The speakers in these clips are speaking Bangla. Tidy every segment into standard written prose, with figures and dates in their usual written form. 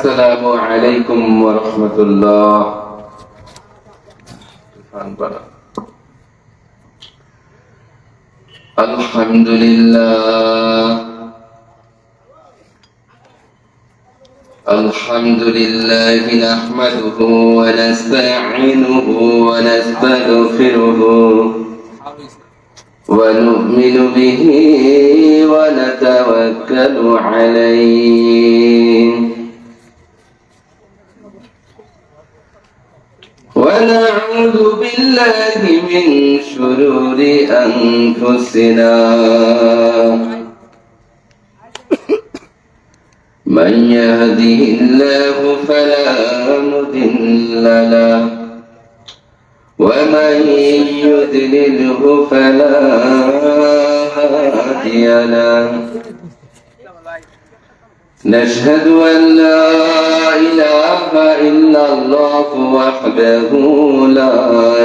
السلام عليكم ورحمة الله. الحمد لله نحمده ونستعينه ونستغفره ونؤمن به ونتوكل عليه ونعوذ بالله من شرور أنفسنا من يهده الله فلا مضل له ومن يضلله فلا هادي له نشهد أن لا إله إلا الله وحده لا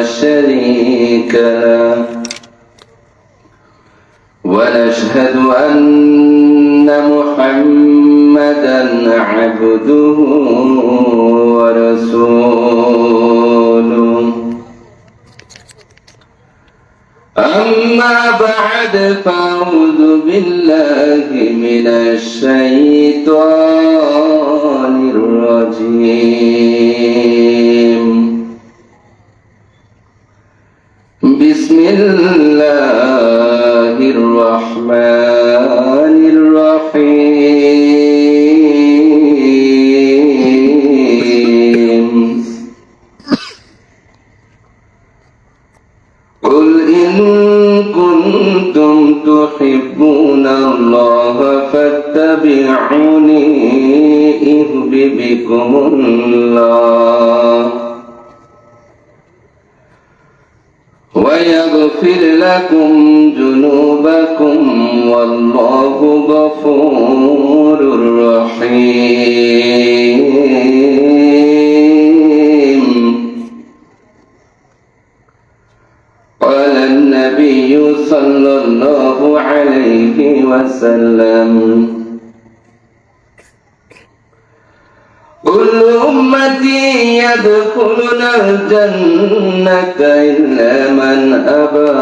شريك له ونشهد أن محمدا عبده ورسوله أما بعد فأعوذ بالله من الشيطان الرجيم بسم الله الرحمن الرحيم قل إن كنتم تحبون الله فاتبعوني يحببكم الله ويغفر لكم ذنوبكم والله غفور رحيم. قال النبي صلى الله عليه وسلم كل أمتي يدخلون الجنة إلا من أبى.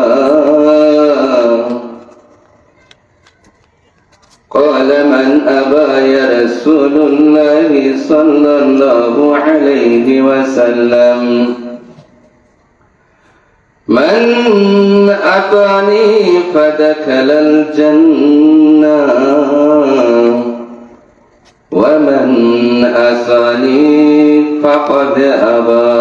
قال من أبى يا رسول الله صلى الله عليه وسلم من أطاعني فدخل الجنة ومن أساني فقد أبى.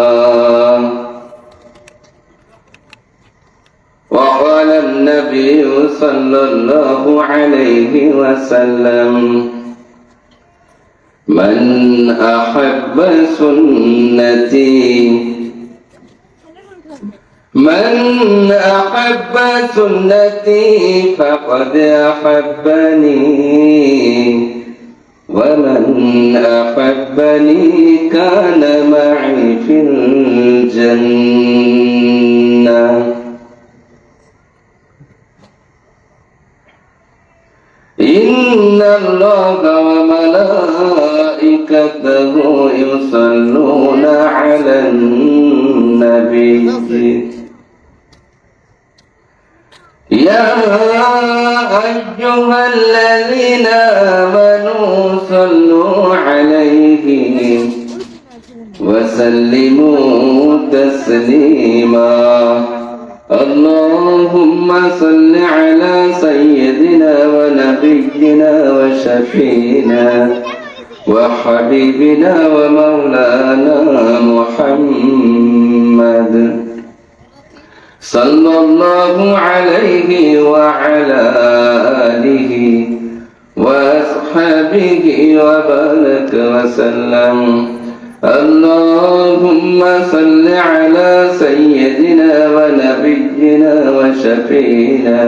وقال النبي صلى الله عليه وسلم من أحب سنتي فقد أحبني ومن أحبني كان معي في الجنة. إن الله وملائكته يصلون على النبي يا أيها الذين آمنوا صلوا عليه وسلموا تسليما. اللهم صل على سيدنا ونبينا وشفينا وحبيبنا ومولانا محمد صلى الله عليه وعلى آله وأصحابه وبارك وسلم. اللهم صل على سيدنا ونبينا وشفينا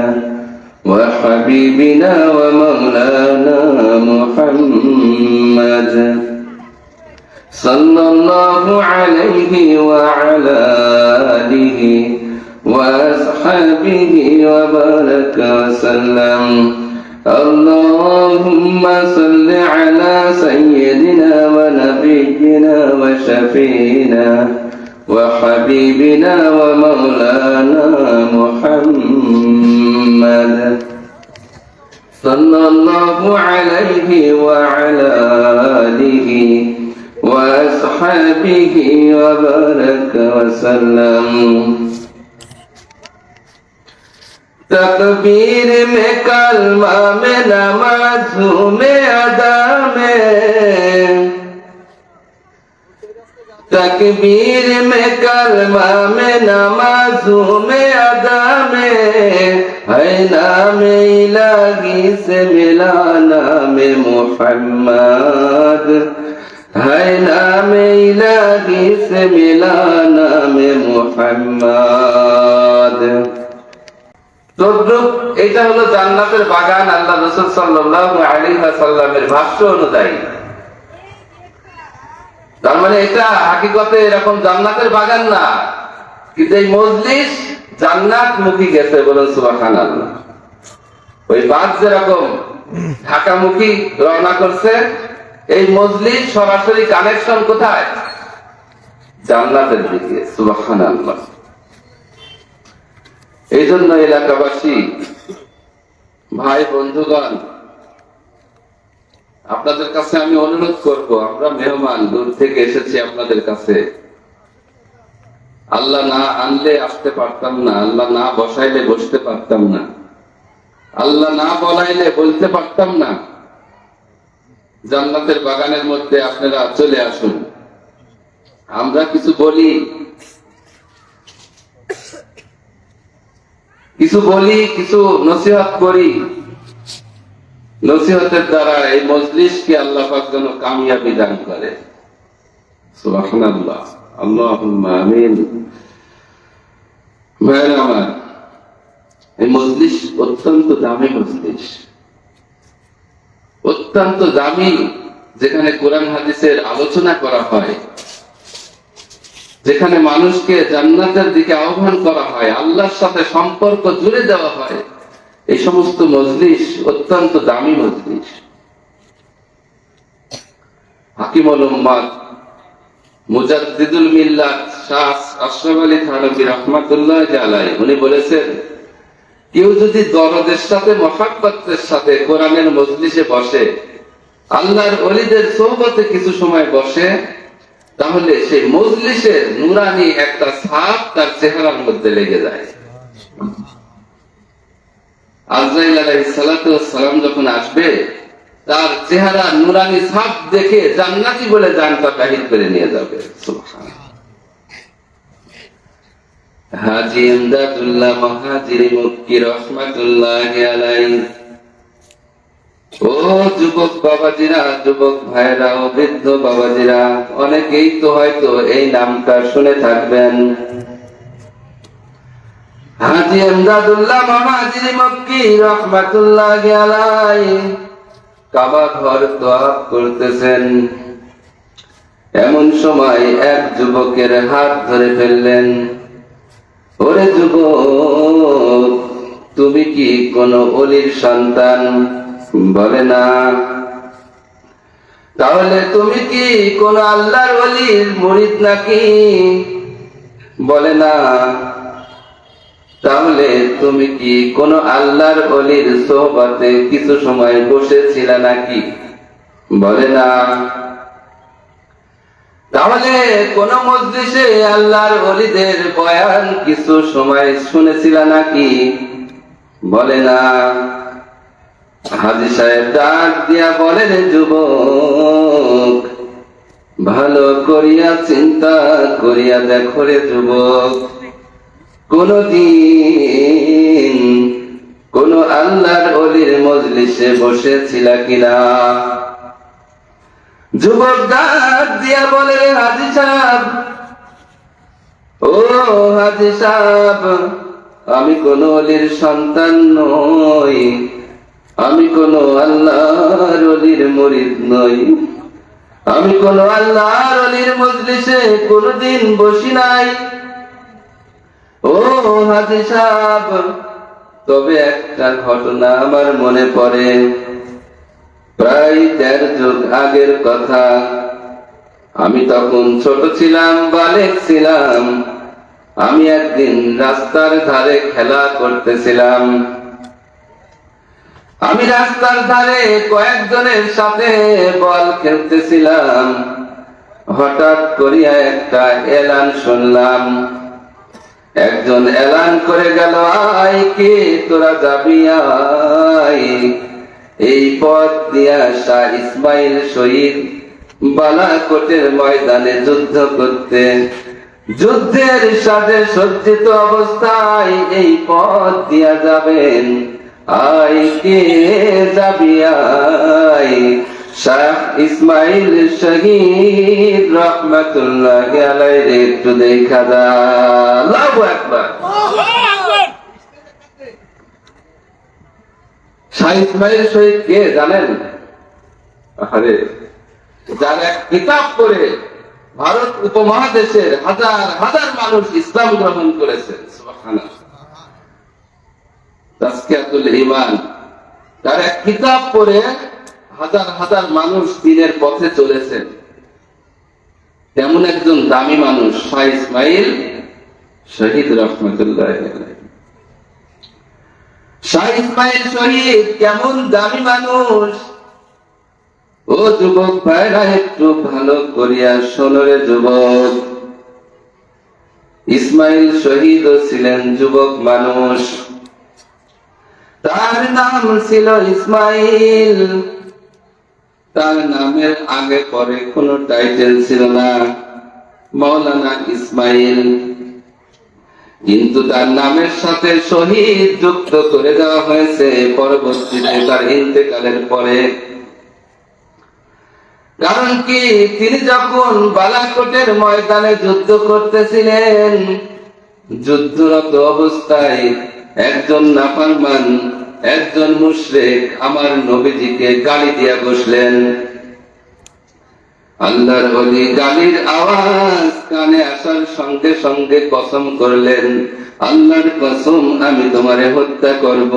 وحبيبنا ومولانا محمد صلى الله عليه وعلى آله وأصحابه وبارك وسلم. اللهم صل على سيدنا ونبينا وشفينا وحبيبنا ومولانا محمد صلى الله عليه وعلى آله وأصحابه وبارك وسلم तकबीर में कलमा में नमाज़ों में अदा में तकबीर में कलमा में नमाज़ों में अदा में है नाम इलाही से मिला नाम मुहम्मद है नाम इलाही से मिला नाम मुहम्मद। এটা হলো জান্নাতের বাগান আল্লাহ রাসূল সাল্লাল্লাহু আলাইহি ওয়াসাল্লামের ভাষ্য অনুযায়ী। তার মানে এটা হাকিকতে এরকম জান্নাতের বাগান না, কিন্তু এই মজলিস জান্নাত মুখী গেছে, বলেন সুবহানাল্লাহ। ওই বাস যেরকম ঢাকামুখী রওনা করছে, এই মজলিস সরাসরি কানেকশন কোথায়? জান্নাতের দিকে। সুবহানাল্লাহ। এই জন্য এলাকাবাসী ভাই বন্ধুগণ, আপনাদের কাছে আমি অনুরোধ করব, আমরা মেহমান দূর থেকে এসেছি আপনাদের কাছে। আল্লাহ না আনলে আসতে পারতাম না, আল্লাহ না বসাইলে বসতে পারতাম না, আল্লাহ না বলাইলে বলতে পারতাম না। জান্নাতের বাগানের মধ্যে আপনারা চলে আসুন। আমরা কিছু বলি, কিছু নসিহত করি, নসিহতের দ্বারা এই মজলিসকে আল্লাহ পাক যেন কামিয়াবি দান করে। সুবহানাল্লাহ, আল্লাহুম্মা আমিন। ভাইরা আমার, এই মজলিস অত্যন্ত দামি মজলিস, অত্যন্ত দামি, যেখানে কোরআন হাদিসের আলোচনা করা হয়, যেখানে মানুষকে জান্নাতের দিকে আহ্বান করা হয়, আল্লাহর সাথে সম্পর্ক জুড়ে দেওয়া হয়। এই সমস্ত মজলিস অত্যন্ত দামি মজলিস। হাকিমুল উম্মাত মুজাদ্দিদুল মিল্লাত শাহ আশরাফ আলী থানভী রাহমাতুল্লাহ আলাইহি উনি বলেছেন, কেউ যদি দরদের সাথে মহাব্বতের সাথে কোরআনের মজলিসে বসে, আল্লাহর ওলিদের সোহবতে কিছু সময় বসে, তাহলে সেই মজলিসের নূরানি একটা ছাপ তার চেহারার মধ্যে লেগে যায়। আজরাইল আলাইহিস সালাতু ওয়াস সালাম যখন আসবে, তার চেহারা নূরানি ছাপ দেখে জান্নাতি বলে জানটা বাহির করে নিয়ে যাবে। সুবহানাল্লাহ। হাজী ইমদাদুল্লাহ মুহাজিরি মক্কি রাহমাতুল্লাহি আলাইহি, ও যুবক বাবাজিরা, যুবক ভাইরা ও বৃদ্ধ বাবাজিরা, অনেকেই তো হয়তো এই নামটা শুনে থাকবেন। হাজী ইমদাদুল্লাহ মুহাজিরি মক্কি রাহমাতুল্লাহি আলাইহি কাবা ঘর তওয়াফ করতেছেন। এমন সময় এক যুবকের হাত ধরে ফেললেন। ওরে যুবক, তুমি কি কোন ওলির সন্তান? বলে না। তাহলে তুমি কি কোন আল্লাহর ওলির মুরিদ নাকি? বলে না। তাহলে তুমি কি কোন আল্লাহর ওলির সোহবতে কিছু সময় বসেছিলে নাকি? বলে না। তাহলে কোন মজলিসে আল্লাহর ওলিদের বয়ান কিছু সময় শুনেছিল নাকি? বলে না। হাজী সাহেব ডাক দিয়া বলেন, যুবক, ভালো করিয়া চিন্তা করিয়া দেখো রে যুবক, কোনদিন কোন আল্লাহর ওলির মজলিসে বসেছিল কিনা? যুবক ডাক দিয়া বলে, রে হাজী সাহেব, ও হাজী সাহেব, আমি কোন ওলির সন্তান নই, আমি কোন আল্লাহর ওলির মুরিদ নই, আমি কোন আল্লাহর ওলির মজলিসে কোনদিন বসি নাই। ও হাজী সাহেব, তবে একটা ঘটনা আমার মনে পড়ে, প্রায় ১.৫ যুগ আগের কথা। আমি তখন ছোট ছিলাম, বালেক ছিলাম। আমি একদিন রাস্তার ধারে খেলা করতেছিলাম। আমি রাস্তার ধারে কয়েকজনের সাথে বল খেলতেছিলাম। হঠাৎ করিয়া একটা এলান শুনলাম। একজন এলান করে গেল, আয় কে তোরা যাবি আয়, এই পথ দিয়া শাহ ইসমাইল শহীদ বালাকোটের ময়দানে যুদ্ধ করতে। যুদ্ধের সাথে সজ্জিত অবস্থায় এই পথ দিয়া যাবেন, আয় কে যাবি আয়, শাহ ইসমাইল শহীদ রহমাতুল্লাহ আলাইহি একটু দেখা যায়। আল্লাহু আকবার। শাহ ইসমাইল শহীদ কে জানেন? আরে যারা কিতাব পড়ে ভারত উপমহাদেশের হাজার হাজার মানুষ ইসলাম গ্রহণ করেছেন, সুবহানাল্লাহ, তাজকিয়াতুল ঈমান, তার এক কিতাব পড়ে হাজার হাজার মানুষ দ্বীনের পথে চলেছেন। তেমন একজন দামি মানুষ শাহ ইসমাইল শহীদ রহমাতুল্লাহ আলাইহি। শাহ ইসমাইল শহীদ কেমন দামি মানুষ! ও যুবক ভাইরা, একটু ভালো করিয়া শোনো রে যুবক। ইসমাইল শহীদও ছিলেন যুবক মানুষ। তার নাম ছিল ইসমাইল। তার নামের আগে পরে কোনো টাইটেল ছিল না, মাওলানা ইসমাইল। কিন্তু তার নামের সাথে শহীদ যুক্ত করে দেওয়া হয়েছে পরবর্তীতে তার ইন্তেকালের পরে। কারণ কি, তিনি যখন বালাকোটের ময়দানে যুদ্ধ করতেছিলেন, যুদ্ধরত অবস্থায় একজন নাফরমান, একজন মুশরিক আমার নবীজিকে গালি দিয়া বসলেন। আল্লাহর ওলি গালির আওয়াজ কানে আসার সঙ্গে সঙ্গে কসম করলেন, আল্লাহর কসম আমি তোমারে হত্যা করব।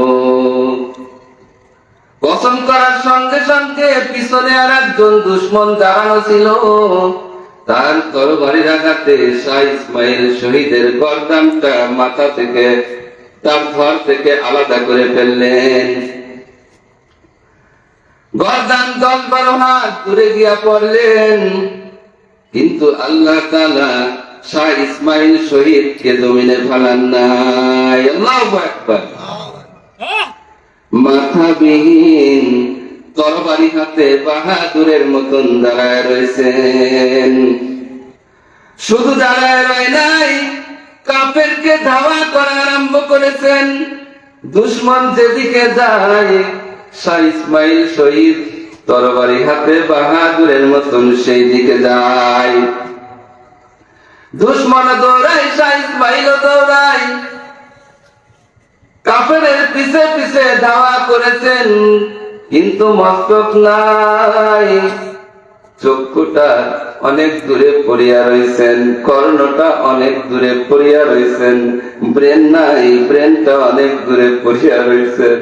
কসম করার সঙ্গে সঙ্গে পিছনে আর একজন দুশমন দাঁড়ানো ছিল। তার তরবারির আঘাতে শাহ ইসমাইল শহীদের গর্দানটা মাথা থেকে, তার ধর থেকে আলাদা করে ফেললেন। গর্দান ১০-১২ হাত দূরে গিয়া পড়লেন। কিন্তু আল্লাহ তাআলা শাহ ইসমাইল শহীদকে জমিনে ফেলান নাই। আল্লাহু আকবার। মাথাবিহীন তরবারি হাতে বাহাদুরের মতন দাঁড়ায় রয়েছেন। শুধু দাঁড়ায় রয় নাই, কাফেরকে ধাওয়া করা আরম্ভ করেছেন। দুশমন যেদিকে যায়, শাহ ইসমাইল শহীদ তরবারি হাতে বাহাদুরের মতন সেই দিকে যায়। দুশমন দৌড়ায়, শাহ ইসমাইল দৌড়ায়। কাফেরের পিছে পিছে ধাওয়া করেছেন, কিন্তু মস্তক নাই। চক্ষুটা অনেক দূরে পড়িয়া রয়েছেন, কর্ণটা অনেক দূরে পড়িয়া রয়েছেন, ব্রেন নাই, ব্রেনটা অনেক দূরে পড়িয়া রয়েছেন।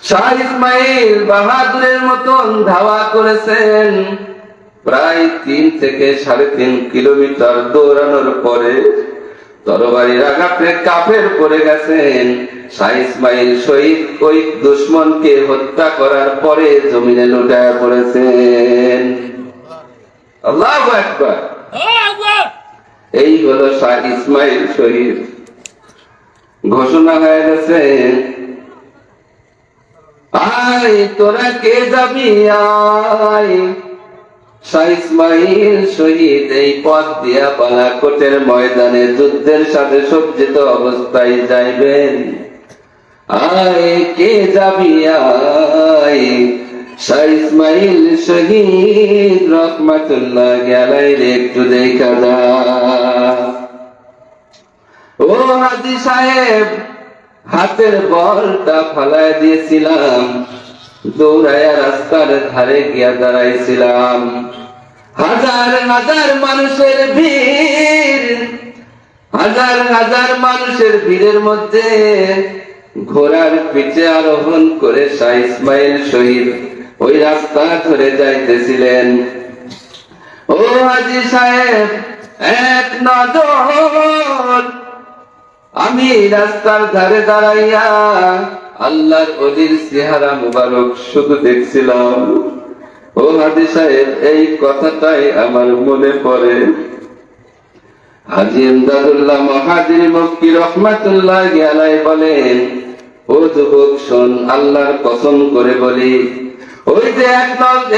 শাহ ইসমাইল বাহাদুরের মতন ধাওয়া করেছেন। প্রায় ৩ থেকে ৩.৫ কিলোমিটার দৌড়ানোর পরে তরবারির আঘাতে কাফের পড়ে গেছেন। শাহ ইসমাইল শহীদ ওই দুশমনকে হত্যা করার পরে জমিনে লুটায়া পড়েছেন। আল্লাহু আকবার। এই হলো শাহ ইসমাইল শহীদ। ঘোষণা হয়ে গেছে, আয় তোরা কে যাবি আয়, শাহ ইসমাইল শহীদ এই পথ দিয়া বালাকোটের ময়দানে যুদ্ধের সাথে সজ্জিত অবস্থায় যাইবেন, আয় কে যাবি আয়, শাহ ইসমাইল শহীদ রহমাতুল্লাহ আলাইহি একটু দেখা যা। ও হাজী সাহেব, হাতের বলটা ফালায় দিয়েছিলাম, দৌড়াইয়া রাস্তার ধারে গিয়া দাঁড়াইছিলাম। হাজার হাজার মানুষের ভিড়, হাজার হাজার মানুষের ভিড়ের মধ্যে ঘোড়ার পিঠে আরোহণ করে শাহ ইসমাইল শহীদ ওই রাস্তা ধরে যাইতেছিলেন। ও হাজী সাহেব, এক নজর আমি রাস্তার ধারে দাঁড়াইয়া আল্লাহর ওলির চেহারা মুবারক শুধু দেখছিলাম। ও হাজী সাহেব, এই কথাটাই আমার মনে পড়ে। হাজী ইমদাদুল্লাহ মহাজির মক্কি রহমাতুল্লাহি আলাইহি বলেন, ও যুবক শোন, আল্লাহর কসম করে বলি, ওই যে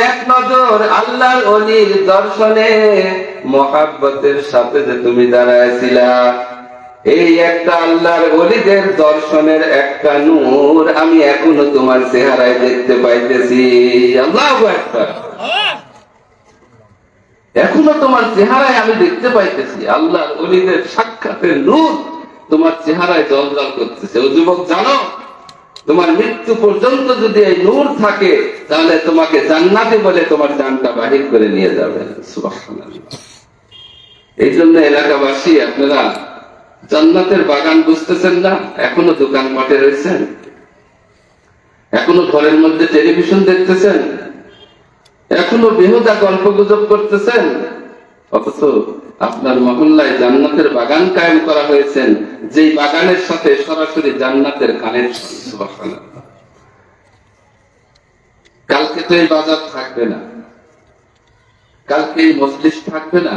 এক নজর আল্লাহর ওলির দর্শনে মহাব্বতের সাথে যে তুমি দাঁড়াইছিলা, এই একটা আল্লাহর ওলিদের দর্শনের একটা নূর আমি এখনো তোমার চেহারায় দেখতে পাইতেছি। আল্লাহু আকবার। এখনো তোমার চেহারায় আমি দেখতে পাইতেছি আল্লাহর ওলিদের সাক্ষাতের নূর তোমার চেহারায় জ্বলজ্বল করতেছে। ও যুবক, জানো তোমার মৃত্যু পর্যন্ত যদি এই নূর থাকে তাহলে তোমাকে জান্নাতে বলে তোমার জানটা বাহির করে নিয়ে যাবে। সুবহানাল্লাহ। এই জন্য এলাকাবাসী, আপনারা জান্নাতের বাগান বুঝতেছেন না? এখনো দোকানপাটে রয়েছেন, এখনো ঘরের মধ্যে টেলিভিশন দেখতেছেন, এখনো বেহুদা গল্প গুজব করতেছেন, অথচ আপনার মহল্লায় জান্নাতের বাগান কায়েম করা হয়েছেন, যেই বাগানের সাথে সরাসরি জান্নাতের কানেকশন। সুবহানাল্লাহ। কালকে তো এই বাজার থাকবে না, কালকে এই মজলিস থাকবে না,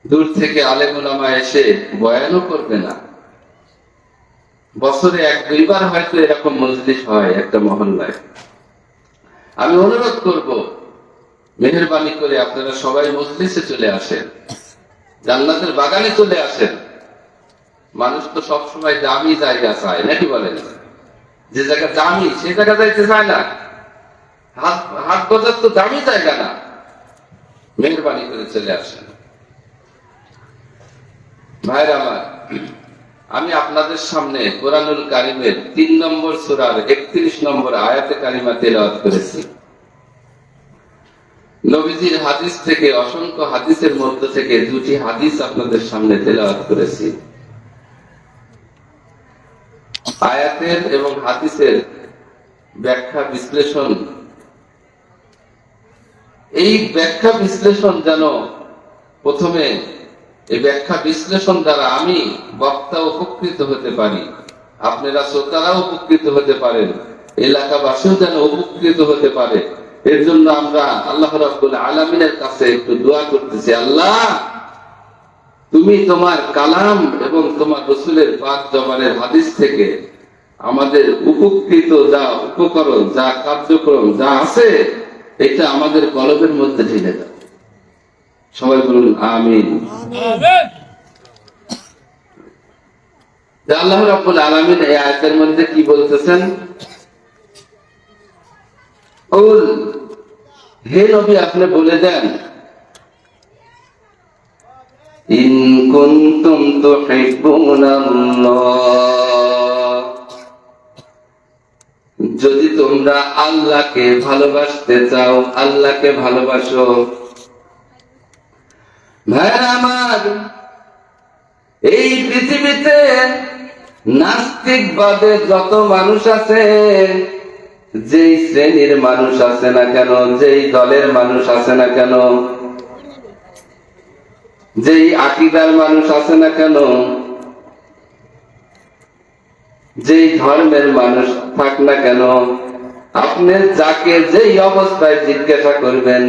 দূর থেকে আলেম ওলামা এসে বয়ানও করবে না। বছরে এক দুইবার হয়তো এরকম মজলিস হয় একটা মহল্লায়। আমি অনুরোধ করব, মেহেরবানি করে আপনারা সবাই মজলিসে চলে আসেন, জান্নাতের বাগানে চলে আসেন। মানুষ তো সবসময় দামি জায়গা চায়, নাকি বলেন? যে জায়গা দামি সে জায়গা যাইতে চায় না। হাট বাজার তো দামি জায়গা না। মেহেরবানি করে চলে আসেন। ভাইরা আমার, আমি আপনাদের সামনে কোরআনুল কারিমের 3 নম্বর সূরার 31 নম্বর আয়াতে কারিমা তেলাওয়াত করেছি। নবীজির হাদিস থেকে, অসংখ্য হাদিসের মধ্যে থেকে 2টি হাদিস আপনাদের সামনে তেলাওয়াত করেছি। আয়াতের এবং হাদিসের ব্যাখ্যা বিশ্লেষণ, এই ব্যাখ্যা বিশ্লেষণ যেন প্রথমে এই ব্যাখ্যা বিশ্লেষণ দ্বারা আমি বক্তা উপকৃত হতে পারি, আপনারা শ্রোতারাও উপকৃত হতে পারেন, এলাকাবাসীও যেন উপকৃত হতে পারে। এর জন্য আমরা আল্লাহ রাব্বুল আলামিনের কাছে একটু দোয়া করতেছি, আল্লাহ তুমি তোমার কালাম এবং তোমার রাসূলের পাক জবানের হাদিস থেকে আমাদের উপকৃত যা উপকরণ, যা কার্যক্রম যা আছে, এটা আমাদের কলবের মধ্যে ঢেলে দাও। সবাই বলুন আমিন। আল্লাহ রাব্বুল আলামিন এই আয়াতের মধ্যে কি বলতেছেন? হে নবী, আপনি বলে দেন, ইন কুনতুম তুহিব্বুনাল্লাহ, যদি তোমরা আল্লাহকে ভালোবাসতে চাও, আল্লাহকে ভালোবাসো। ভাইরা আমার, এই পৃথিবীতে নাস্তিক বাদে যত মানুষ আছে, যেই শ্রেণীর মানুষ আছে না কেন, যেই দলের মানুষ আছে না কেন, যেই আকীদার মানুষ আছে না কেন, যেই ধর্মের মানুষ থাক না কেন, আপনি যাকে যেই অবস্থায় জিজ্ঞাসা করবেন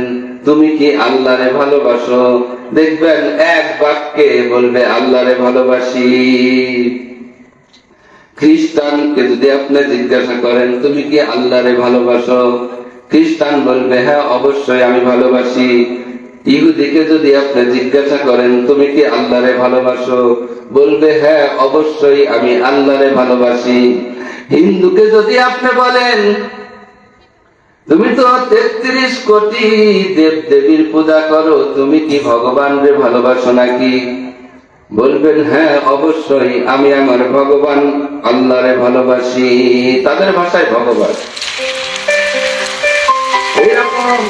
তুমি কি আল্লাহরে ভালোবাসো, দেখবেন এক বাক্যে বলবে আল্লাহরে ভালোবাসি। খ্রিস্টানকে যদি আপনি জিজ্ঞাসা করেন তুমি কি আল্লাহরে ভালোবাসো, খ্রিস্টান বলবে হ্যাঁ অবশ্যই আমি ভালোবাসি। ইহুদিকে যদি আপনি জিজ্ঞাসা করেন তুমি কি আল্লাহরে ভালোবাসো, বলবে হ্যাঁ অবশ্যই আমি আল্লাহরে ভালোবাসি। হিন্দুকে যদি আপনি বলেন তুমি তো 33 কোটি দেব দেবীর পূজা করো, তুমি কি ভগবান রে ভালোবাসো নাকি, বলবেন হ্যাঁ অবশ্যই আমি আমার ভগবান আল্লাহরে ভালোবাসি। তাদের ভাষায় ভগবান। এইরকম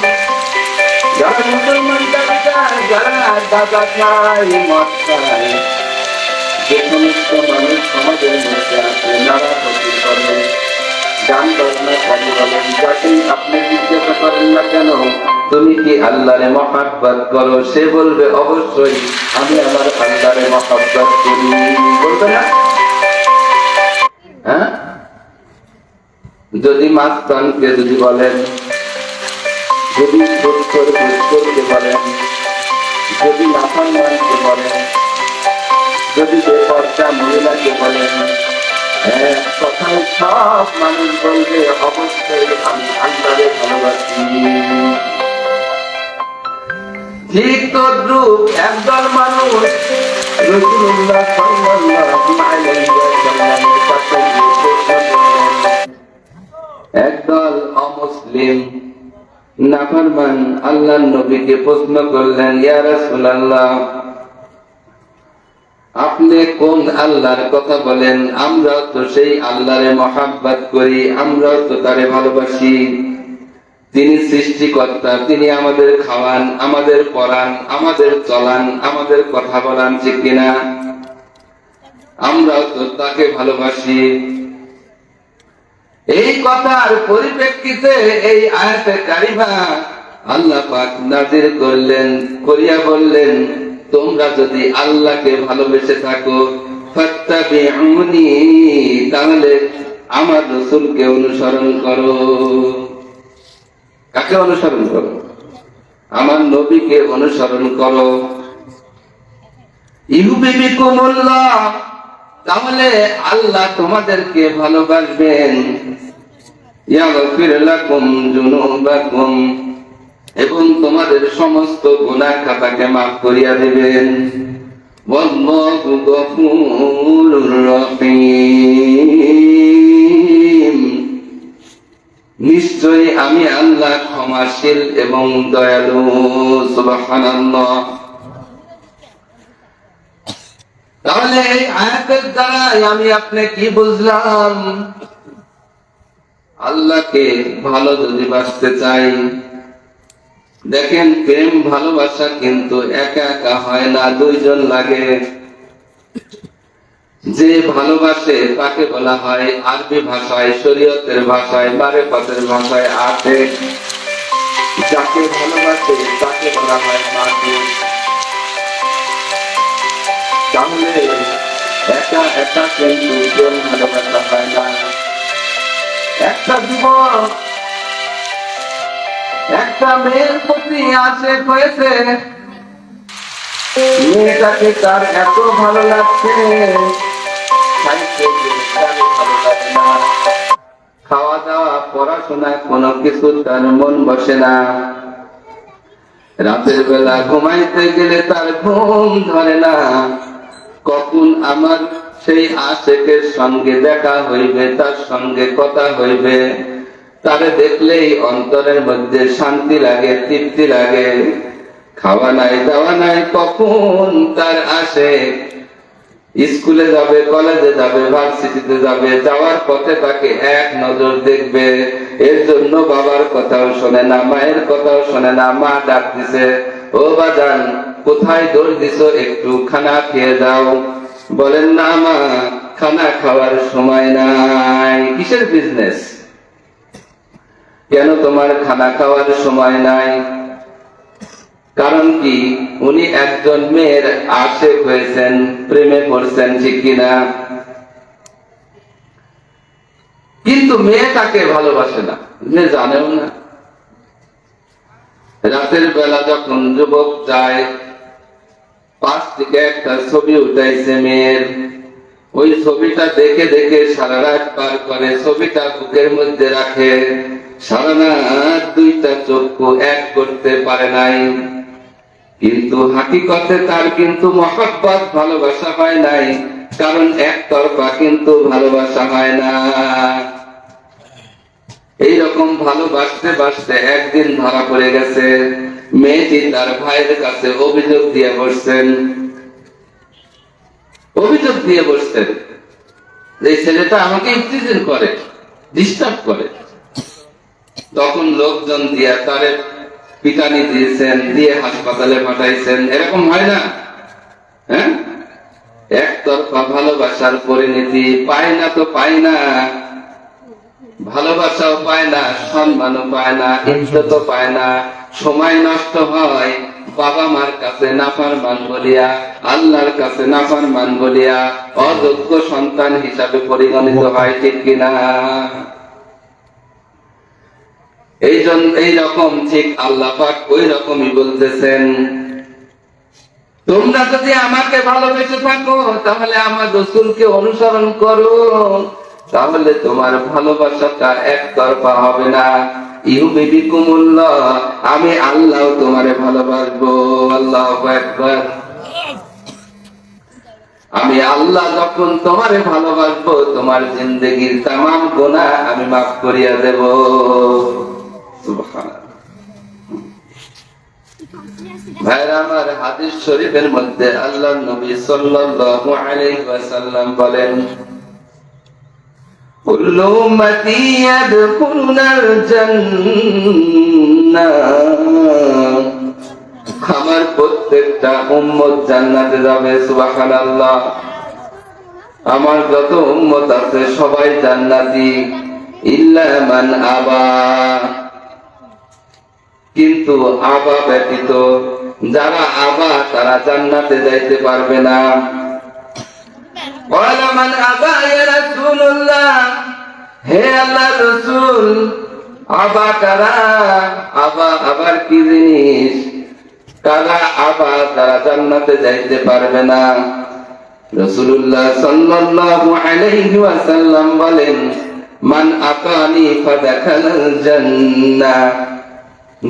যারা মুসলমান, যারা দাদা খায় মদ খায়, যে সমস্ত মানুষ সমাজের মধ্যে আছে, নাড়াঘাটি করে, গান বাজনা করে, বলেন যাকেই আপনি জিজ্ঞাসা করেন না কেন তুমি কি আল্লাহরে মহাব্বত করো, সে বলবে অবশ্যই আমি আমার আল্লাহরে মহাব্বত করি। বলবে না? হ্যাঁ, যদি মাস্তানকে যদি বলেন, যদি করতে বলেন, যদি নাফরমানকে বলেন, যদি বেপরদা মহিলাকে বলেন, এক কথায় সব মানুষ বলবে অবশ্যই আমি আল্লাহরে ভালোবাসি। ঠিক তদ্রূপ একদল মানুষ রাসূলুল্লাহ সাল্লাল্লাহু আলাইহি ওয়াসাল্লামের কাছে গিয়ে প্রশ্ন করলেন। একদল অমুসলিম নাফরমান আল্লাহর নবীকে প্রশ্ন করলেন, ইয়া রাসূলুল্লাহ, আপনি কোন আল্লাহর কথা বলেন? আমরা তো সেই আল্লাহরে মহাব্বত করি, আমরা তো তারে ভালোবাসি। তিনি সৃষ্টিকর্তা, তিনি আমাদের খাওয়ান, আমাদের পড়ান, আমাদের চলান, আমাদের কথা বলান, ঠিক কিনা? আমরা তো তাকে ভালোবাসি। এই কথার পরিপ্রেক্ষিতে এই আয়াতে কারিমা আল্লাহ পাক নাযিল করলেন, করিয়া বললেন, তোমরা যদি আল্লাহকে ভালোবেসে থাকো ফাত্তাবিউনি, তাহলে আমার রাসূলকে অনুসরণ করো। কাকে অনুসরণ করো? আমার নবীকে অনুসরণ করো। ইউহিব্বুকুমুল্লাহ, তাহলে আল্লাহ তোমাদেরকে ভালোবাসবেন। ইয়াগফির লাকুম যুনুবাকুম, এবং তোমাদের সমস্ত গুনাহ খাতাকে মাফ করিয়া দিবেন। ওয়াল্লাহু গফুরুর রহিম, নিশ্চয়ই আমি আল্লাহ ক্ষমাশীল এবং দয়ালু। সুবহানাল্লাহ। তাহলে এই আয়াতের দ্বারা আমি আপনি কি বুঝলাম? আল্লাহকে ভালো যদি বাসতে চাই, দেখেন প্রেম ভালোবাসা কিন্তু একা একা হয় না, দুইজন লাগে। যে ভালোবাসে তাকে বলা হয় আরবি ভাষায়, শরীয়তের ভাষায়, মারেফাতের ভাষায় আশিক। যাকে ভালোবাসে তাকে বলা হয় মাসুক। তাহলে একা একা কিন্তু প্রেম ভালোবাসা হয় না। একটা যুবক একটা মেয়ের প্রতি আশিক হয়েছে, মেয়েটাকে তার এত ভালো লাগছে, ভালো লাগে না, খাওয়া দাওয়া পড়াশোনা কোনো কিছু তার মন বসে না। রাতের বেলা ঘুমাইতে গেলে তার ঘুম ধরে না। কখন আমার সেই আশিকের সঙ্গে দেখা হইবে, তার সঙ্গে কথা হইবে, তারে দেখলেই অন্তরের মধ্যে শান্তি লাগে, তৃপ্তি লাগে। খাওয়া নাই, দাওয়া নাই, কখন তার আশিক স্কুলে যাবে, কলেজে যাবে, ভার্সিটিতে যাবে, যাওয়ার পথে তাকে এক নজর দেখবে। এর জন্য বাবার কথাও শোনে না, মায়ের কথাও শোনে না। মা ডাক দিছে, ও বাজান কোথায় দৌড় দিছো, একটু খানা খেয়ে যাও। বলেন না মা, খানা খাওয়ার সময় নাই। কিসের বিজনেস? কেন তোমার খানা খাওয়ার সময় নাই? কারণ কি? উনি একজন মেয়ের আশিক হয়েছেন, প্রেমে পড়ছেন, ঠিক কিনা? কিন্তু মেয়ে তাকে ভালোবাসে না, মেয়ে জানেও না। রাতের বেলা যখন যুবক যায়, পাশ থেকে একটা ছবি উঠাইছে মেয়ের, ওই ছবিটা দেখে দেখে সারা রাত পার করে, ছবিটা বুকের মধ্যে রাখে, সারা রাত দুইটা চক্ষু এক করতে পারে নাই। কিন্তু হাকিকতে তার কিন্তু মহব্বত ভালোবাসা হয় নাই, কারণ একতরফা কিন্তু ভালোবাসা হয় না। এইরকম ভালোবাসতে বাসতে একদিন ধরা পড়ে গেছে। মেয়েটি তার ভাইয়ের কাছে অভিযোগ দিয়ে বসছেন, যে ছেলেটা আমাকে ইফতিজিল করে, ডিস্টার্ব করে। তখন লোকজন দিয়া তারে পিটানি দিয়েছেন, দিয়ে হাসপাতালে পাঠাইছেন। এরকম হয় না? হ্যাঁ, একতরফা ভালোবাসার পরিণতি পায় না তো পায় না, ভালোবাসাও পায় না, সম্মানও পায় না, ইজ্জতও পায় না, সময় নষ্ট হয় বাবা মার কাছে নাফরমান বলিয়া, আল্লাহর কাছে নাফরমান বলিয়া, অযোগ্য সন্তান হিসাবে পরিগণিত হয়, ঠিক কিনা? এই রকম ঠিক আল্লাহ পাক ওই রকমই বলতেছেন, তোমরা যদি আমাকে ভালোবেসে থাকো তাহলে আমার রাসূলকে অনুসরণ করো, তাহলে তোমার ভালোবাসাটা একতরফা হবে না। ইউহিব্বুকুমুল্লাহ, আমি আল্লাহ তোমারে ভালোবাসবো। আল্লাহু আকবার। আমি আল্লাহ যখন তোমারে ভালোবাসবো, তোমার জিন্দেগীর তামাম গুনাহ আমি মাফ করিয়া দেব। সুবহানাল্লাহ। ভাইরা আমার, হাদিস শরীফের মধ্যে আল্লাহর নবী সাল্লাল্লাহু আলাইহি ওয়াসাল্লাম বলেন, কুল্লু উম্মতি ইয়াদখুলুনাল জান্নাহ, আমার প্রত্যেকটা উম্মত জান্নাতে যাবে। সুবহানাল্লাহ। আমার যত উম্মত আছে সবাই জান্নাতি, ইল্লা মান আবা, কিন্তু আবা ব্যতীত, যারা আবা তারা জান্নাতে যাইতে পারবে না। ওয়ালা মান আবা ইয়া রাসূলুল্লাহ, হে আল্লাহর রাসূল, আবা কারা? আবা আবার কি জিনিস? কারা আবা? তারা জান্নাতে যাইতে পারবে না। রাসূলুল্লাহ সাল্লাল্লাহু আলাইহি ওয়াসাল্লাম বলেন, মান আতানি ফাদাখালাল জান্নাহ,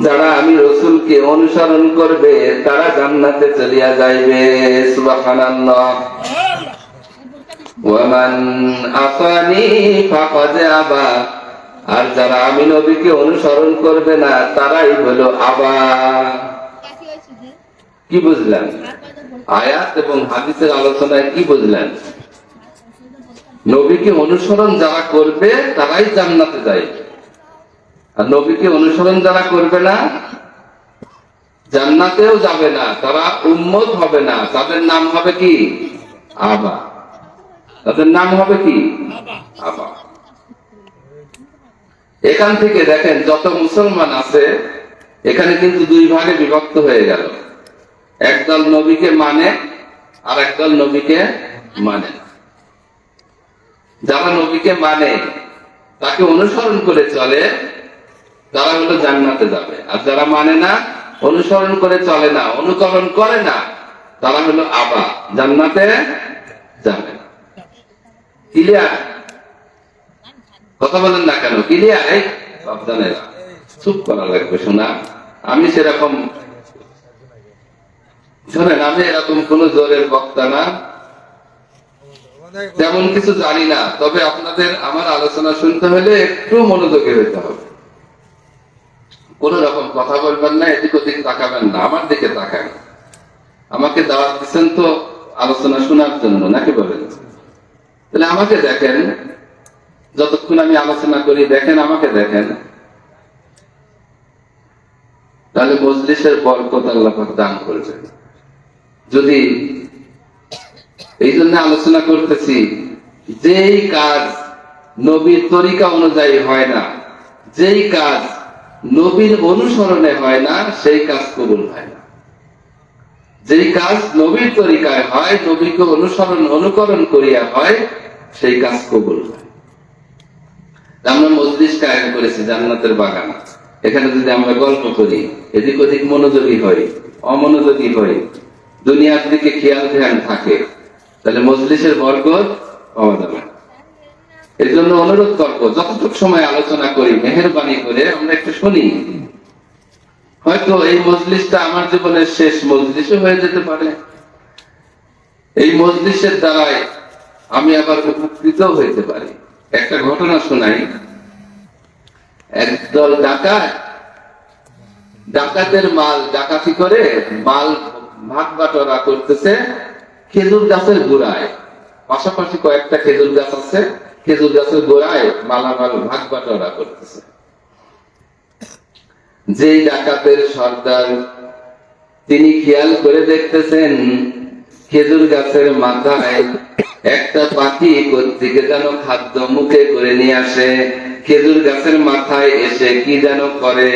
যারা আমি রাসূলকে অনুসরণ করবে তারা জান্নাতে চলিয়া যাইবে। সুবহানাল্লাহ। ওয়া মান আতানি ফাকাদ আবা, আর যারা আমি নবীকে অনুসরণ করবে না তারাই হলো আবা। কি বুঝলেন? আয়াত এবং হাদিসের আলোচনায় কি বুঝলেন? নবীকে অনুসরণ যারা করবে তারাই জান্নাতে যাইবে, আর নবীকে অনুসরণ যারা করবে না জান্নাতেও যাবে না, তারা উম্মত হবে না। তাদের নাম হবে কি? আবা। তাদের নাম হবে কি? আবা। এখান থেকে দেখেন যত মুসলমান আছে এখানে কিন্তু দুই ভাগে বিভক্ত হয়ে গেল। একদল নবীকে মানে আর একদল নবীকে মানে না। যারা নবীকে মানে, তাকে অনুসরণ করে চলে, তারা হলো জান্নাতে যাবে। আর যারা মানে না, অনুসরণ করে চলে না, অনুকরণ করে না, তারা হলো আবা, জান্নাতে যাবে না। ক্লিয়ার? কথা বলেন না কেন? ক্লিয়ার? এই সাবধানেরা, চুপ করা লাগবে। শোনা, আমি সেরকম, শোনেন, আমি এরকম কোন জোরের বক্তা না, তেমন কিছু জানি না। তবে আপনাদের আমার আলোচনা শুনতে হলে একটু মনোযোগী হইতে হবে। কোন রকম কথা বলবেন না, এদিক ওদিক তাকাবেন না, আমার দিকে তাকান। আমাকে দাওয়াত দিচ্ছেন তো আলোচনা শোনার জন্য, নাকি বলেন? তাহলে আমাকে দেখেন, যতক্ষণ আমি আলোচনা করি দেখেন, আমাকে দেখেন, তাহলে মজলিসের বরকত আল্লাহ পাক দান করবেন। যদি এই জন্য আলোচনা করতেছি, যেই কাজ নবীর তরিকা অনুযায়ী হয় না, যেই কাজ নবীর অনুসরণে হয় না, সেই কাজ কবুল হয় না। যেই কাজ নবীর তরিকায় হয়, নবীকে অনুকরণ করিয়া হয়, সেই কাজ কবুল হয়। আমরা মজলিস কায়েম করেছি জান্নাতের বাগান। এখানে যদি আমরা গল্প করি, এদিক ওদিক মনোযোগী হই, অমনোযোগী হই, দুনিয়ার দিকে খেয়াল ধ্যান থাকে, তাহলে মজলিসের বরকত পাওয়া যাবে। এই জন্য অনুরোধ করবো, যতটুকু সময় আলোচনা করি মেহেরবানি করে আমরা একটু শুনি। হয়তো এই মজলিসটা আমার জীবনের শেষ মজলিসও হয়ে যেতে পারে। এই মজলিসের দ্বারাই আমি আবার উপকৃত হইতে পারি। একটা ঘটনা শোনাই। একদল ডাকাতের মাল ডাকাতি করে মাল ভাগ বাটোয়ারা করতেছে খেজুর গাছের গোড়ায়। পাশাপাশি কয়েকটা খেজুর গাছ আছে, খেজুর গাছের গোড়ায় মালামাল ভাগ বাটোয়ারা করতেছে। যেই ডাকাতের সর্দার, তিনি খেয়াল করে দেখতেছেন খেজুর গাছের মাথায় একটা পাখি কোত্থেকে যেন খাদ্য মুখে করে নিয়ে আসে, খেজুর গাছের মাথায় এসে কি যেন করে,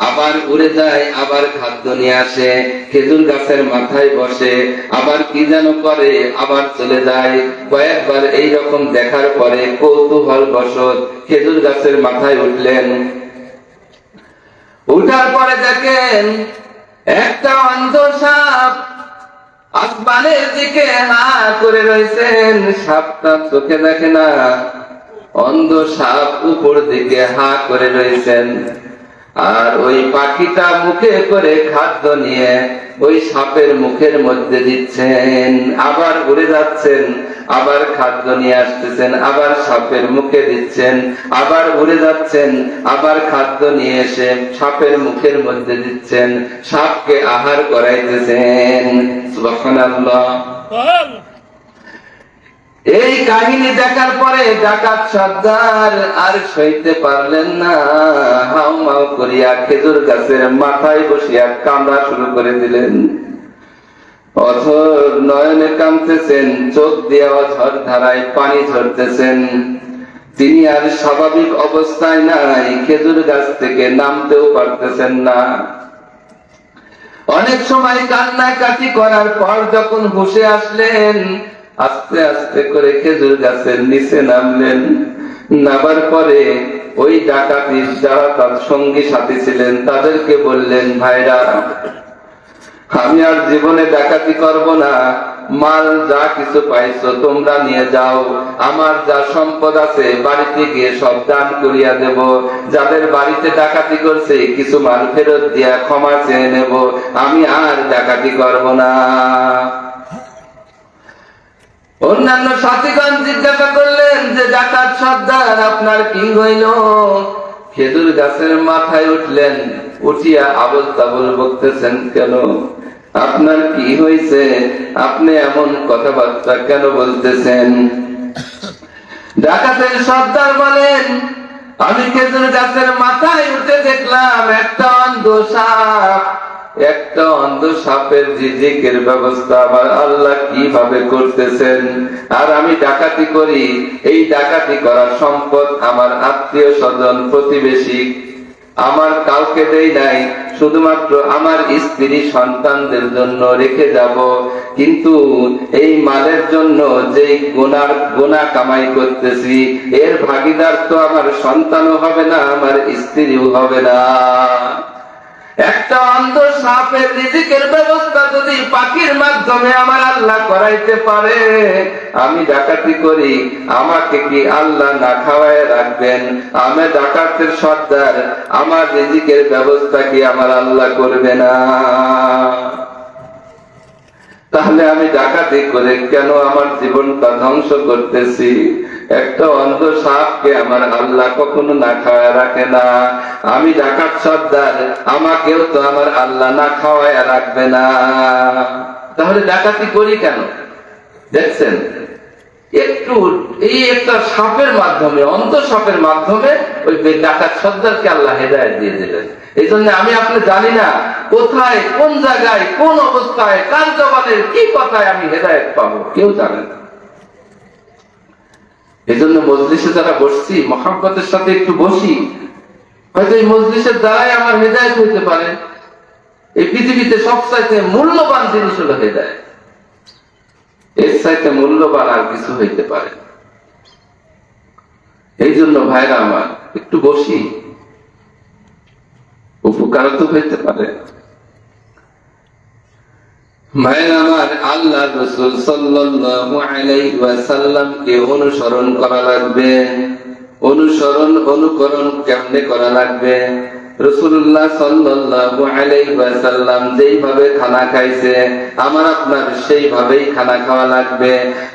আবার উড়ে যায়, আবার খাদ্য নিয়ে আসে, খেজুর গাছের মাথায় বসে, আবার কি যেন করে, আবার চলে যায়। কয়েকবার এইরকম দেখার পরে কৌতূহল বশত খেজুর গাছের মাথায় উঠলেন। উঠার পরে দেখেন একটা অন্ধ সাপ আসমানের দিকে হা করে রয়েছেন। সাপটা চোখে দেখে না, অন্ধ সাপ উপর দিকে হা করে রয়েছেন। আর ওই পাখিটা মুখে করে খাদ্য নিয়ে ওই সাপের মুখের মধ্যে দিচ্ছেন, আবার উড়ে যাচ্ছেন, আবার খাদ্য নিয়ে আসতেছেন, আবার সাপের মুখে দিচ্ছেন, আবার উড়ে যাচ্ছেন, আবার খাদ্য নিয়ে এসে সাপের মুখের মধ্যে দিচ্ছেন, সাপকে আহার করাইতেছেন। সুবহানাল্লাহ। এই কাহিনী দেখার পরে ডাকাত সর্দার আর সইতে পারলেন না, হাউ মাউ করিয়া খেজুর গাছের মাথায় বসিয়া কান্দা শুরু করে দিলেন। অঝর নয়নে কাঁদতেছেন, চোখ দিয়ে অঝর ধারায় পানি ঝরতেছেন। তিনি আর স্বাভাবিক অবস্থায় নাই, খেজুর গাছ থেকে নামতেও পারতেছেন না। অনেক সময় কান্নাকাটি করার পর যখন হুঁশে আসলেন, আস্তে আস্তে করে খেজুর গাছের নিচে নামলেন। নামার পরে ওই ডাকাতির যারা তার সঙ্গী সাথী ছিলেন তাদেরকে বললেন, ভাইরা, আমি আর জীবনে ডাকাতি করব না, মাল যা কিছু পাইছো তোমরা নিয়ে যাও, আমার যা সম্পদ আছে বাড়িতে গিয়ে সব দান করিয়া দেব, যাদের বাড়িতে ডাকাতি করছে কিছু মাল ফেরত দিয়া ক্ষমা চেয়ে নেব, আমি আর ডাকাতি করব না। অন্যান্য সাথীগণ জিজ্ঞাসা করলেন যে, ডাকাত সর্দার আপনার কি হইল? খেজুর গাছের মাথায় উঠলেন, উঠিয়া আবল তাবল বকতেছেন কেন? আপনার কি হয়েছে? আপনি এমন কথাবার্তা কেন বলতেছেন? ডাকাতের সর্দার বলেন, আমি খেজুর গাছের মাথায় উঠে দেখলাম একটা অন্ধ সাপ, একটা অন্ধ সাপের রিজিকের ব্যবস্থা আবার আল্লাহ কিভাবে করতেছেন। আর আমি ডাকাতি করি, এই ডাকাতি করা সম্পদ আমার আত্মীয় স্বজন প্রতিবেশী আমার কাউকে দেই নাই, শুধুমাত্র আমার স্ত্রী সন্তানদের জন্য রেখে যাব। কিন্তু এই মালের জন্য যেই গোনা কামাই করতেছি, এর ভাগিদার তো আমার সন্তানও হবে না, আমার স্ত্রীও হবে না। একটা অন্ধ সাপের রিজিকের ব্যবস্থা যদি পাখির মাধ্যমে আমার আল্লাহ করাইতে পারে, আমি ডাকাতি করি, আমাকে কি আল্লাহ না খাওয়ায় রাখবেন? আমি ডাকাতের সর্দার, আমার রিজিকের ব্যবস্থা কি আমার আল্লাহ করবে না? তাহলে আমি ডাকাতি করে কেন আমার জীবনটা ধ্বংস করতেছি? একটা অন্ধ সাপকে আমার আল্লাহ কখনো না খাওয়ায় রাখে না। আমি ডাকাত সর্দার, আমাকেও তো আমার আল্লাহ না খাওয়ায় রাখবে না। তাহলে ডাকাতি করি কেন? দেখছেন, একটু এই একটা সাপের মাধ্যমে, অন্ধ সাপের মাধ্যমে ওই ডাকাত সর্দারকে আল্লাহ হেদায়েত দিয়ে দিলেন। এই জন্য আমি আপনি জানি না কোথায়, কোন জায়গায়, কোন অবস্থায়, কার জবানের কি কথায় আমি হেদায়েত পাবো, কেউ জানে না। এই জন্য মজলিসে যারা বসছি, মহাব্বতের সাথে একটু বসি, হয়তো এই মজলিসের দ্বারাই আমার হেদায়েত হইতে পারে। এই পৃথিবীতে সবচাইতে মূল্যবান জিনিস হলো হেদায়েত, এর চাইতে মূল্যবান আর কিছু হইতে পারে। এই জন্য ভাইরা আমার, একটু বসি, উপকার তো হইতে পারে। ভাইরা আমার, আল্লাহ রাসূল সাল্লাল্লাহু আলাইহি ওয়াসাল্লামকে অনুসরণ করা লাগবে। অনুকরণ কেমনে করা লাগবে? রাসূলুল্লাহ সাল্লাল্লাহু আলাইহি ওয়াসাল্লাম যেইভাবে খানা খাইছে, আমার আপনার সেইভাবেই খানা খাওয়া লাগবে।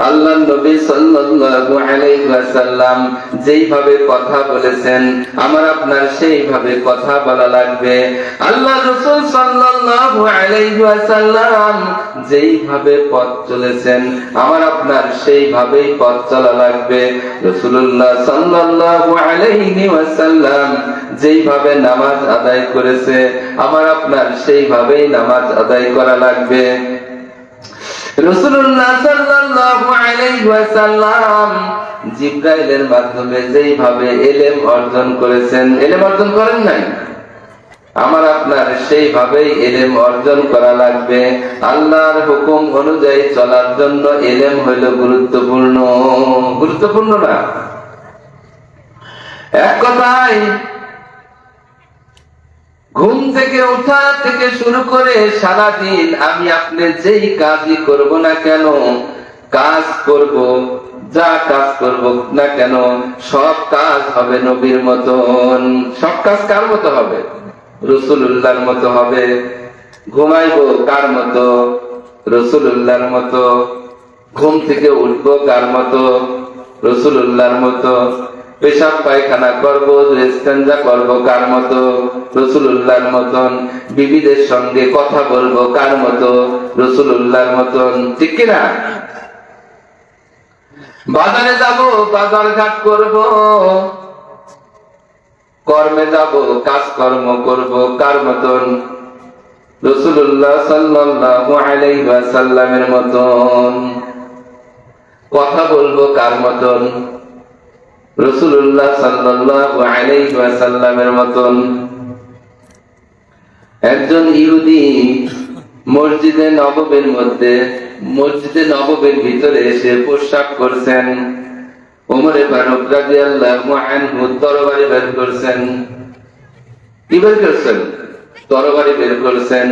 আল্লাহর নবী সাল্লাল্লাহু আলাইহি ওয়াসাল্লাম যেইভাবে কথা বলেছেন, আমার আপনার সেইভাবে কথা বলা লাগবে। আল্লাহ রাসূল সাল্লাল্লাহু আলাইহি ওয়াসাল্লাম যেইভাবে পথ চলেছেন, আমার আপনার সেইভাবেই পথ চলা লাগবে। রাসূলুল্লাহ সাল্লাল্লাহু আলাইহি ওয়াসাল্লাম যেইভাবে নামাজ আদায় করেছে, আমার আপনার সেইভাবেই নামাজ আদায় করা লাগবে। রাসূলুল্লাহ সাল্লাল্লাহু আলাইহি ওয়াসাল্লাম জিবরাইলের মাধ্যমে যেইভাবে ইলম অর্জন করেছেন, ইলম অর্জন করেন নাই? আমার আপনার সেইভাবেই ইলম অর্জন করা লাগবে। আল্লাহর হুকুম অনুযায়ী চলার জন্য ইলম হইল গুরুত্বপূর্ণ, গুরুত্বপূর্ণ না? এক কথায় ঘুম থেকে ওঠা থেকে শুরু করে সারাদিন আমি আপনি যেই কাজই করব না কেন, কাজ করব, যা কাজ করব না কেন, সব কাজ হবে নবীর মতন। সব কাজ কার মতো হবে? রাসূলুল্লাহর মতো হবে। ঘুমাইবো কার মতো? রাসূলুল্লাহর মতো। ঘুম থেকে উঠবো কার মতো? রাসূলুল্লাহর মতো। পেশাব পায়খানা করবো, ইস্তেঞ্জা করবো কার মতো? রাসূলুল্লাহর মতন। বিবিদের সঙ্গে কথা বলবো কার মতো? রাসূলুল্লাহর মতন। ঠিক কিনা? বাজারে যাব, বাজার ঘাট করব, কর্মে যাব, কাজকর্ম করব কার মতন? রাসূলুল্লাহ সাল্লাল্লাহু আলাইহি ওয়াসাল্লামের মতন। কথা বলবো কার মতন? রাসূলুল্লাহ সাল্লাল্লাহু আলাইহি ওয়াসাল্লামের মতন। একজন ইহুদি মসজিদে নববীর ভিতরে এসে প্রস্রাব করছেন। ওমর ফারুক রাদিয়াল্লাহু আনহু তরবারি বের করছেন। কি বের করছেন? তরবারি বের করছেন।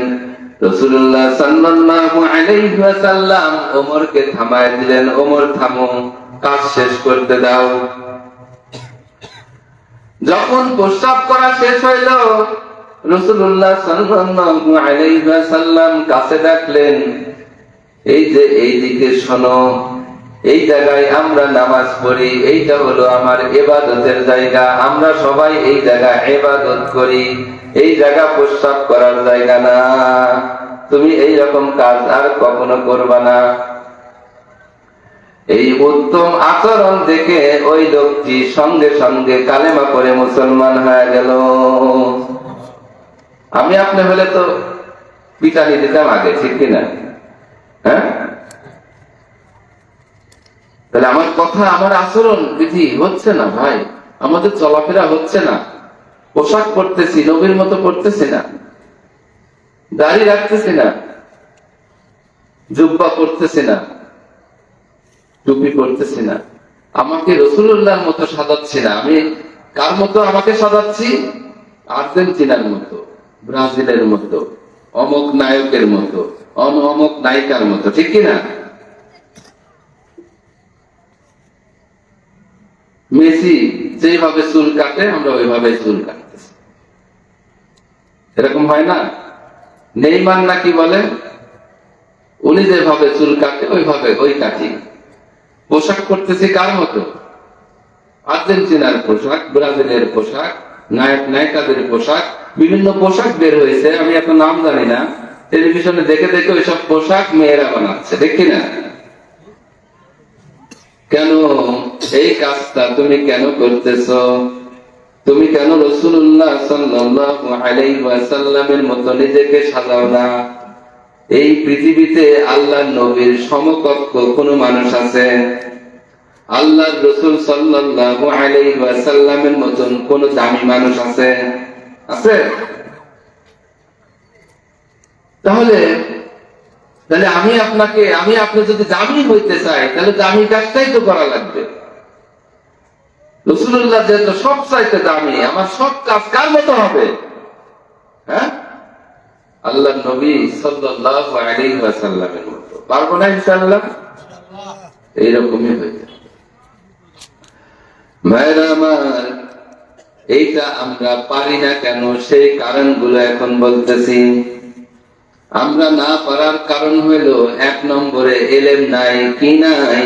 রাসূলুল্লাহ সাল্লাল্লাহু আলাইহি ওয়াসাল্লাম ওমরকে থামায় দিলেন, ওমর থামো, কাজ শেষ করতে দাও। যখন প্রস্রাব করা শেষ হইল, রাসূলুল্লাহ সাল্লাল্লাহু আলাইহি ওয়াসাল্লাম কাছে ডাকলেন, এই যে এইদিকে শোনো, এই জায়গায় আমরা নামাজ পড়ি, এইটা হলো আমার ইবাদতের জায়গা, আমরা সবাই এই জায়গায় ইবাদত করি, এই জায়গা প্রস্রাব করার জায়গা না, তুমি এই রকম কাজ আর কখনো করবা না। এই উত্তম আচরণ দেখে ওই লোকটি সঙ্গে সঙ্গে কালেমা পড়ে মুসলমান হয়ে গেল। আমি আপনি হলে তো পিটানি দিতাম আগে, ঠিক কিনা? হ্যাঁ, তাহলে আমার কথা, আমার আচরণ বিধি হচ্ছে না ভাই, আমাদের চলাফেরা হচ্ছে না, পোশাক পরতেছি নবীর মতো পরতেছি না, দাড়ি রাখতেছি না, জুব্বা পরতেছি না, টুপি পরতেছি না, আমাকে রাসূলুল্লাহর মতো সাজাচ্ছি না। আমি কার মতো আমাকে সাজাচ্ছি? আর্জেন্টিনার মতো, ব্রাজিলের মতো, অমুক নায়কের মতো, অমুক নায়িকার মতো, ঠিক কিনা? মেসি যেভাবে চুল কাটে আমরা ওইভাবে চুল কাটতেছি, এরকম হয় না? নেইমার নাকি বলে, উনি যেভাবে চুল কাটে ওইভাবে ওই কাটি। পোশাক করতেছি কার মতো? আর্জেন্টিনার পোশাক, ব্রাজিলের পোশাক, নায়ক নায়িকাদের পোশাক, বিভিন্ন পোশাক বের হয়েছে, আমি এত নাম জানি না, টেলিভিশনে দেখে দেখে ওইসব পোশাক মেয়েরা বানাচ্ছে, দেখি না? কেন এই কাজটা তুমি কেন করতেছো? তুমি কেন রাসূলুল্লাহ সাল্লাল্লাহু আলাইহি ওয়াসাল্লামের মতো নিজেকে সাজাও না? এই পৃথিবীতে আল্লাহর নবীর সমকক্ষ কোন মানুষ আছে? আল্লাহর রাসূল সাল্লাল্লাহু আলাইহি ওয়াসাল্লামের মতন কোন দামি মানুষ আছে? আছে? তাহলে আমি আপনি যদি দামি হইতে চাই, তাহলে দামি কাজটাই তো করা লাগবে। রাসূলুল্লাহ যেহেতু সব চাইতে দামি, আমার সব কাজ কার মতো হবে? হ্যাঁ, আল্লাহর নবী সাল্লাল্লাহু আলাইহি ওয়াসাল্লামের মতো। পারবো না ইনশাআল্লাহ? এইরকমই হয়ে যাবে। ভাইরা আমার, এইটা আমরা পারি না কেন, সেই কারণগুলো এখন বলতেছি। আমরা না পারার কারণ হইল, এক নম্বরে ইলম নাই। কি নাই?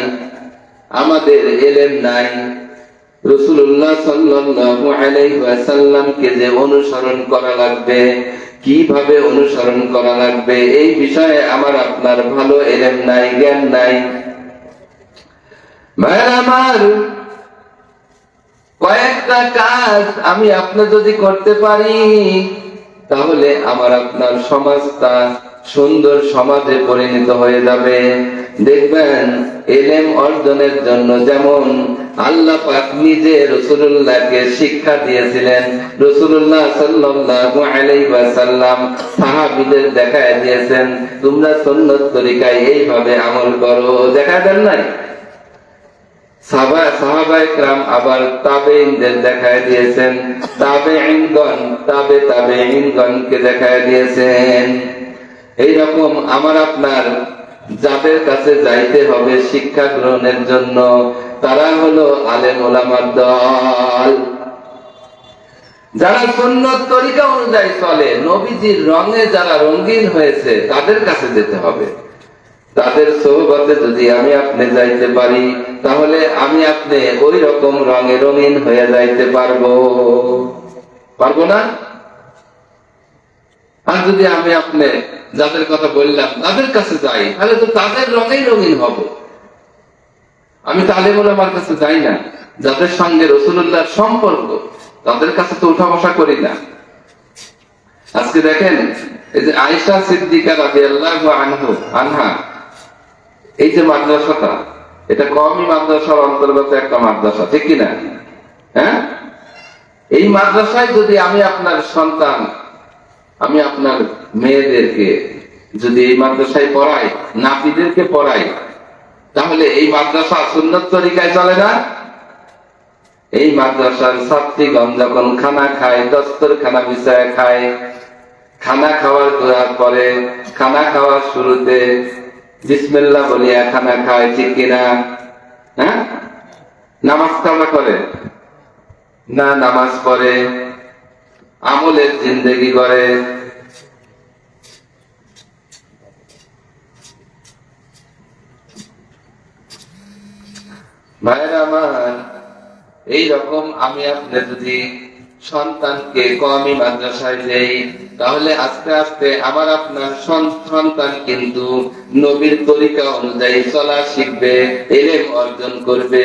আমাদের ইলম নাই। রাসূলুল্লাহ সাল্লাল্লাহু আলাইহি ওয়াসাল্লামকে যে অনুসরণ করা লাগবে, কিভাবে অনুসরণ করা লাগবে, এই বিষয়ে আমার আপনার ভালো ইলম নাই, জ্ঞান নাই। ভাইরা আমার, কয়েকটা কাজ আমি আপনি যদি করতে পারি, তাহলে আমার আপনার সমাজটা সুন্দর সমাজে পরিণত হয়ে যাবে। দেখবেন ইলম অর্জনের জন্য যেমন আল্লাহ পাক নিজে রাসূলুল্লাহকে শিক্ষা দিয়েছিলেন, রাসূলুল্লাহ সাল্লাল্লাহু আলাইহি ওয়াসাল্লাম সাহাবীদের দেখায় দিয়েছেন, তোমরা সুন্নাত তরিকায় এইভাবে আমল করো, দেখায় দেন নাই? সাহাবায়ে কেরাম আবার তাবেঈনদের দেখায় দিয়েছেন, তাবেঈনগণকে দেখায় দিয়েছেন। এইরকম আমার আপনার যাদের কাছে যাইতে হবে শিক্ষা গ্রহণের জন্য, তারা হলো আলেম ওলামার দল, যারা সুন্নত তরিকা অনুযায়ী চলে, নবীজির রঙে যারা রঙিন হয়েছে তাদের কাছে যেতে হবে। তাদের সোহবতে যদি আমি আপনি যাইতে পারি, তাহলে আমি আপনি ওই রকম রঙে রঙিন হয়ে যাইতে পারবো না? আর যদি আমি আপনি যাদের কথা বললাম তাদের কাছে যাই, তাহলে তো তাদের রঙেই রঙিন হব। আমি তো আলেম ওলামার কাছে যাই না, যাদের সঙ্গে রাসূলুল্লাহর সম্পর্ক, তাদের কাছে তো উঠা বসা করি না। আজকে দেখেন, এই যে আয়েশা সিদ্দিকা রাদিয়াল্লাহু আনহা, এই যে মাদ্রাসাটা, এটা কওমি মাদ্রাসার অন্তর্গত একটা মাদ্রাসা, ঠিক কিনা? হ্যাঁ, এই মাদ্রাসায় যদি আমি আপনার সন্তান, আমি আপনার মেয়েদেরকে যদি এই মাদ্রাসায় পড়াই, নাতিদেরকে পড়াই, তাহলে এই মাদ্রাসা সুন্নত তরিকায় চলে না? এই মাদ্রাসার ছাত্রীগণ যখন খানা খায়, দস্তরখানা বিছায় খায়, খানা খাওয়ার দোয়ার পরে, খানা খাওয়ার শুরুতে বিসমিল্লাহ বলিয়া খানা খায়, ঠিক কিনা? হ্যাঁ, নামাজ কাজা করে না? নামাজ পড়ে, আমলের জিন্দেগি করে। ভাইরা আমার, এইরকম আমি আপনি যদি সন্তানকে কওমি মাদ্রাসায় দেই, তাহলে আস্তে আস্তে আমার আপনার সন্তান কিন্তু নবীর তরিকা অনুযায়ী চলা শিখবে, ইলম অর্জন করবে।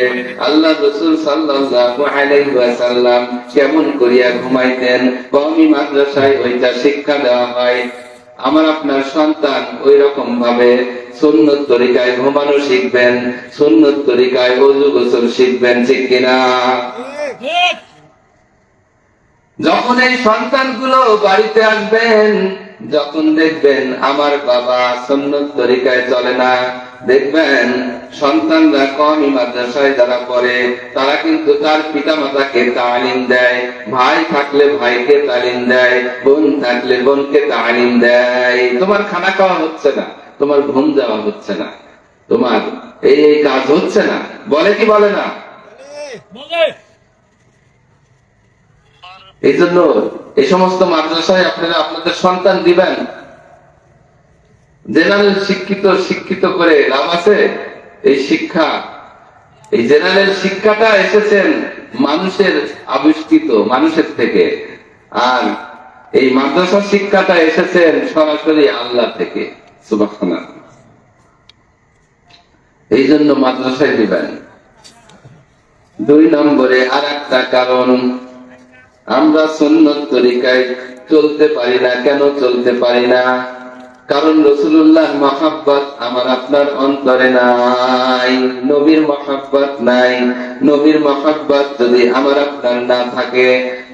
আল্লাহ রাসূল সাল্লাল্লাহু আলাইহি ওয়াসাল্লাম কেমন করিয়া ঘুমাইতেন, কওমি মাদ্রাসায় ওইটা শিক্ষা দেওয়া হয়। আমার আপনার সন্তান ওই রকম ভাবে সুন্নত তরিকায় ঘুমানো শিখবেন, সুন্নত তরিকায় ওযু গোসল শিখবেন, ঠিক কিনা? যখন এই সন্তানগুলো বাড়িতে আসবেন, যখন দেখবেন আমার বাবা সুন্নত তরিকায় চলে না, দেখবেন সন্তানরা কওমি মাদ্রাসায় যারা পড়ে, তারা কিন্তু তার পিতা মাতাকে তালিম দেয়, ভাই থাকলে ভাইকে তালিম দেয়, বোন থাকলে বোনকে তালিম দেয়। তোমার খানা খাওয়া হচ্ছে না, তোমার ঘুম যাওয়া হচ্ছে না, তোমার এই কাজ হচ্ছে না, বলে কি বলে না? এই জন্য এই সমস্ত মাদ্রাসায় আপনারা আপনাদের সন্তান দিবেন। জেনারেল শিক্ষিত করে লাভ আছে? এই শিক্ষা, এই জেনারেল শিক্ষাটা এসেছেন মানুষের আবিষ্কৃত, মানুষের থেকে, আর এই মাদ্রাসা শিক্ষাটা এসেছেন সরাসরি আল্লাহ থেকে। সুবহানাল্লাহ। এই জন্য মাদ্রাসায় দিবেন। 2 নম্বরে আর একটা কারণ, আমরা সুন্নত তরিকায় চলতে পারি না। কেন চলতে পারি না? কারণ রাসূলুল্লাহ মহব্বত আমার আপনার অন্তরে নাই, নবীর মহব্বত নাই। নবীর মহব্বত যদি আমার আপনার না থাকে,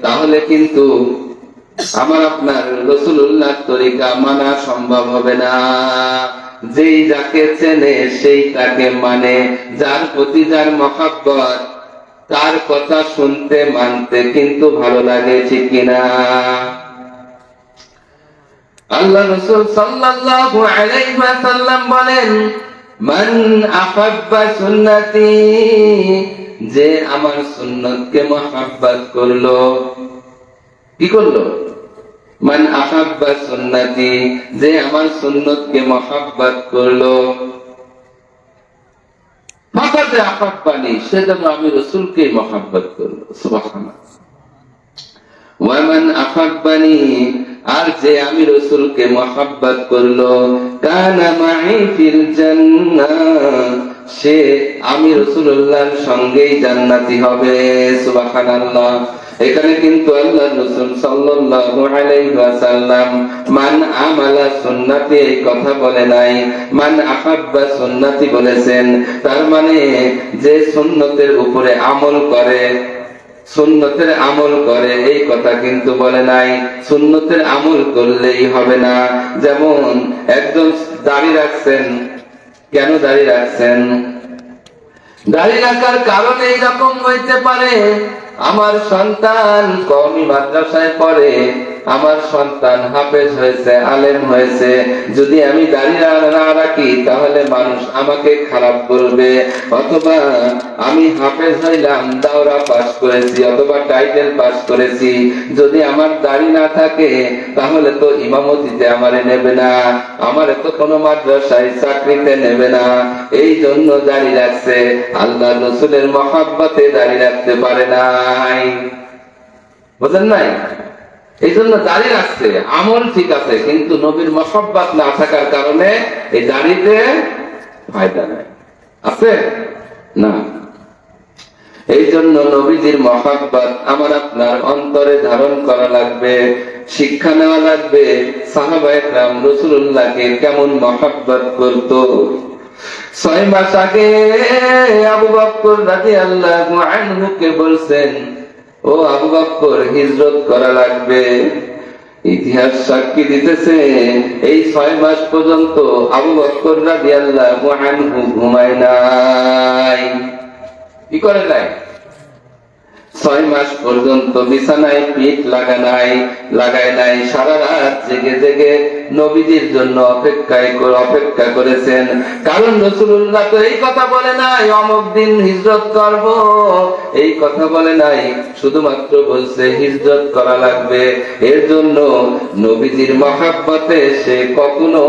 তাহলে কিন্তু আমার আপনার রাসূলুল্লাহ তরিকা মানা সম্ভব হবে না। যেই যাকে চেনে সেই তাকে মানে, যার প্রতি যার মহব্বত, তার কথা শুনতে মানতে কিন্তু ভালো লাগে, ঠিক কিনা? আল্লাহ রাসূল সাল্লাল্লাহু আলাইহি ওয়াসাল্লাম বলেন, মান আহাব্বা সুন্নতি, যে আমার সুন্নতকে মহব্বত করলো, কি করলো? মান আহাব্বা সুন্নতি, যে আমার সুন্নতকে মহব্বত করলো, ফাকাদ আহাব্বানি, সে যেন আমি রাসূলকে মহব্বত করলো। সুবহানাল্লাহ। ওয়া মান আহাব্বানি, আর যে আমি রাসূলকে মহব্বত করলো, কানা মাই ফিল জান্নাহ, সে আমি রাসূলুল্লাহর সঙ্গেই জান্নাতি হবে। সুবহানাল্লাহ। এখানে কিন্তু আল্লাহ রাসূল সাল্লাল্লাহু আলাইহি ওয়াসাল্লাম মান আমালা সুন্নতি এই কথা বলে নাই, মান আহাব্বা সুন্নতি বলেছেন। তার মানে যে সুন্নতের উপরে আমল করে, সুন্নতের আমল করে এই কথা কিন্তু বলে নাই। সুন্নতের আমল করলেই হবে না। যেমন একজন দাড়ি রাখছেন, কেন দাড়ি রাখছেন? দাড়ি রাখার কারণে এইরকম হইতে পারে, আমার সন্তান কওমি মাদ্রাসায় পড়ে, আমার সন্তান হাফেজ হয়েছে, আলেম হয়েছে, যদি আমি দাড়ি না রাখি তাহলে মানুষ আমাকে খারাপ বলবে। অথবা আমি হাফেজ হইলাম, দাওরা পাস করেছি অথবা টাইটেল পাস করেছি, যদি আমার দাড়ি না থাকে তাহলে তো ইমামতিতে আমারে নেবে না, আমারে তো কোনো মাদ্রাসায় চাকরিতে নেবে না। এই জন্য দাড়ি রাখছে, আল্লাহ রাসূলের মহব্বতে দাড়ি রাখতে পারে নাই। বুঝেন নাই? এই জন্য দাড়ি রাখছে, আমল ঠিক আছে, কিন্তু নবীর মহব্বত না থাকার কারণে এই দাড়িতে ফায়দা নাই। আছে না? এই জন্য নবীজির মহব্বত আমার আপনার অন্তরে ধারণ করা লাগবে, শিক্ষা নেওয়া লাগবে। সাহাবায়ে কেরাম রাসূলুল্লাহকে কেমন মহব্বত করত। 6 মাস আগে আবু বকর রাদিয়াল্লাহু আনহু কে বলছেন, ও আবু বকর হিজরত করা লাগবে। ইতিহাস সাক্ষী দিতেছে এই 6 মাস পর্যন্ত আবু বকর রাদিয়াল্লাহু আনহু ঘুমায় নাই। কি করে নাই? 6 মাস পর্যন্ত বিছানায় পিঠ লাগায় নাই, সারা রাত জেগে জেগে নবীজির জন্য অপেক্ষা করেছেন। কারণ রাসূলুল্লাহ তো এই কথা বলে নাই অমুক দিন হিজরত করব, এই কথা বলে নাই, শুধুমাত্র বলছে হিজরত করা লাগবে। এর জন্য নবীজির মহব্বতে সে কখনো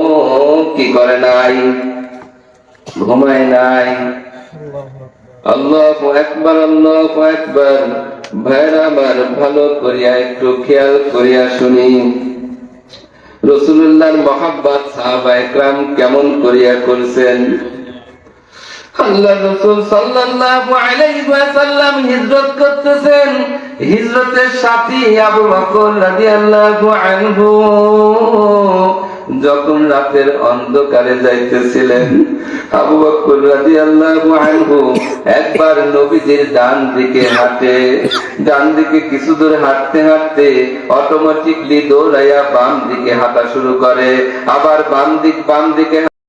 কি করে নাই? ঘুমায় নাই। আল্লাহু আকবার, আল্লাহু আকবার। ভাইরা আমার, ভালো করিয়া একটু খেয়াল করিয়া শুনি, রাসূলুল্লাহর মহব্বত সাহাবায়ে কেরাম কেমন করিয়া করছেন। আল্লাহ রাসূল সাল্লাল্লাহু আলাইহি ওয়াসাল্লাম হিজরত করতেছেন, হিজরতের সাথী আবু বকর রাদিয়াল্লাহু আনহু যখন রাতের অন্ধকারে যাইতেছিলেন, আবু বকর রাদিয়াল্লাহু আনহু একবার নবীজির ডান দিকে হাঁটে, ডান দিকে কিছু দূর হাঁটতে হাঁটতে অটোমেটিকলি দৌড়াইয়া বাম দিকে হাঁটা শুরু করে, আবার বাম দিকে